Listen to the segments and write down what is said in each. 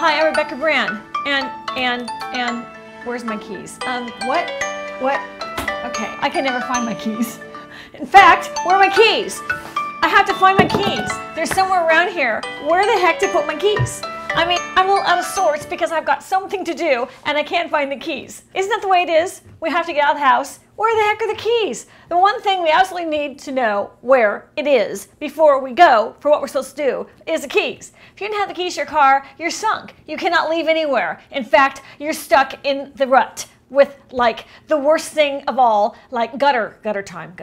Hi, I'm Rebecca Brand, and where's my keys? What? Okay, I can never find my keys. In fact, where are my keys? I have to find my keys. They're somewhere around here. Where the heck to put my keys? I mean, I'm a little out of sorts because I've got something to do and I can't find the keys. Isn't that the way it is? We have to get out of the house. Where the heck are the keys? The one thing we absolutely need to know where it is before we go for what we're supposed to do is the keys. If you didn't have the keys to your car, you're sunk. You cannot leave anywhere. In fact, you're stuck in the rut with like the worst thing of all, like gutter time.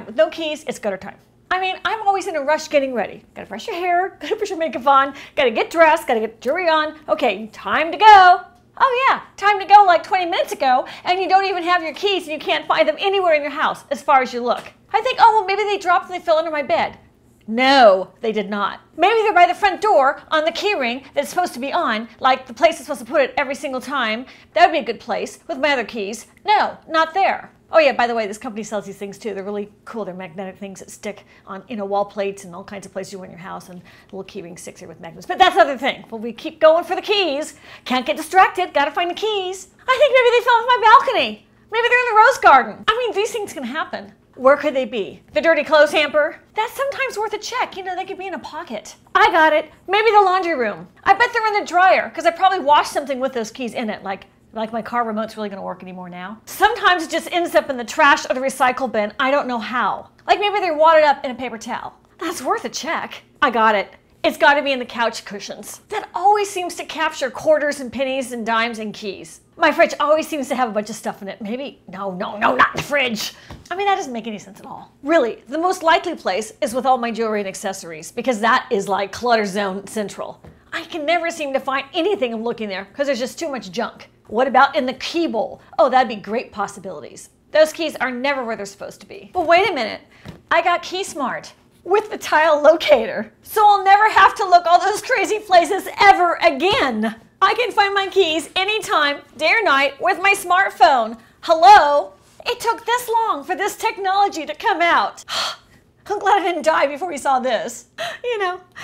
With no keys, it's gutter time. I mean, I'm always in a rush getting ready. Gotta brush your hair, gotta put your makeup on, gotta get dressed, gotta get jewelry on. Okay, time to go. Oh yeah, time to go like 20 minutes ago, and you don't even have your keys and you can't find them anywhere in your house as far as you look. I think, oh, well, maybe they dropped and they fell under my bed. No, they did not. Maybe they're by the front door on the key ring that's supposed to be on, like the place that's supposed to put it every single time. That would be a good place with my other keys. No, not there. Oh yeah, by the way, this company sells these things too. They're really cool. They're magnetic things that stick on, wall plates and all kinds of places you want in your house, and little key ring sticks here with magnets. But that's another thing. Well, we keep going for the keys. Can't get distracted. Gotta find the keys. I think maybe they fell off my balcony. Maybe they're in the rose garden. I mean, these things can happen. Where could they be? The dirty clothes hamper? That's sometimes worth a check. They could be in a pocket. I got it. Maybe the laundry room. I bet they're in the dryer because I probably washed something with those keys in it, like my car remote's really gonna work anymore now. Sometimes it just ends up in the trash or the recycle bin. I don't know how. Like maybe they're wadded up in a paper towel. That's worth a check. I got it. It's gotta be in the couch cushions. That always seems to capture quarters and pennies and dimes and keys. My fridge always seems to have a bunch of stuff in it. Maybe, no, not the fridge. I mean, that doesn't make any sense at all. Really, the most likely place is with all my jewelry and accessories because that is like clutter zone central. I can never seem to find anything I'm looking there because there's just too much junk. What about in the key bowl? Oh, that'd be great possibilities. Those keys are never where they're supposed to be. But wait a minute, I got Keysmart with the tile locator, so I'll never have to look all those crazy places ever again. I can find my keys anytime, day or night, with my smartphone. Hello? It took this long for this technology to come out. I'm glad I didn't die before we saw this.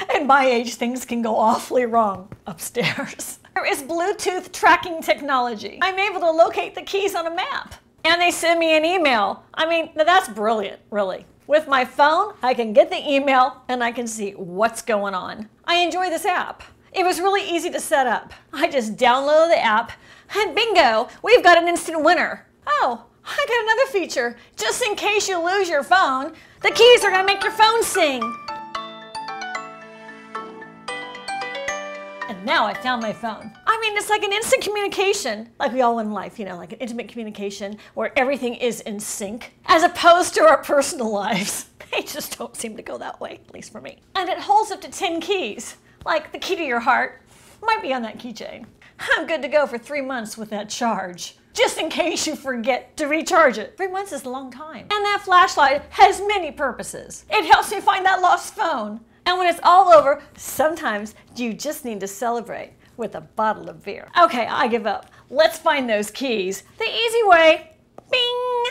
At my age, things can go awfully wrong upstairs. There is Bluetooth tracking technology. I'm able to locate the keys on a map. And they send me an email. I mean, now that's brilliant, really. With my phone, I can get the email and I can see what's going on. I enjoy this app. It was really easy to set up. I just downloaded the app and bingo, we've got an instant winner. Oh, I got another feature. Just in case you lose your phone, the keys are gonna make your phone sing. And now I found my phone. I mean, it's like an instant communication, like we all in life, like an intimate communication where everything is in sync, as opposed to our personal lives. They just don't seem to go that way, at least for me. And it holds up to 10 keys, like the key to your heart might be on that keychain. I'm good to go for 3 months with that charge, just in case you forget to recharge it. 3 months is a long time. And that flashlight has many purposes. It helps me find that lost phone. And when it's all over, sometimes you just need to celebrate with a bottle of beer. Okay, I give up. Let's find those keys. The easy way. Bing!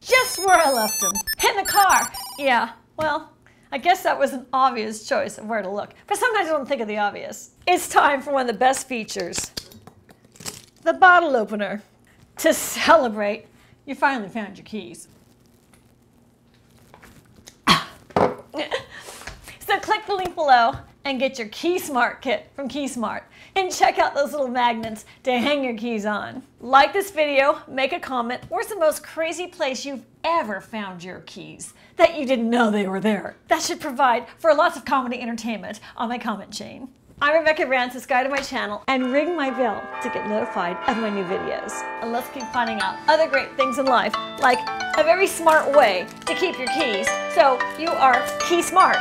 Just where I left them. In the car. Yeah, well, I guess that was an obvious choice of where to look. But sometimes I don't think of the obvious. It's time for one of the best features. The bottle opener. To celebrate, you finally found your keys. So click the link below and get your Keysmart Kit from Keysmart. And check out those little magnets to hang your keys on. Like this video, make a comment. Where's the most crazy place you've ever found your keys that you didn't know they were there? That should provide for lots of comedy entertainment on my comment chain. I'm Rebecca Brand, subscribe to my channel and ring my bell to get notified of my new videos. And let's keep finding out other great things in life, like a very smart way to keep your keys so you are key smart.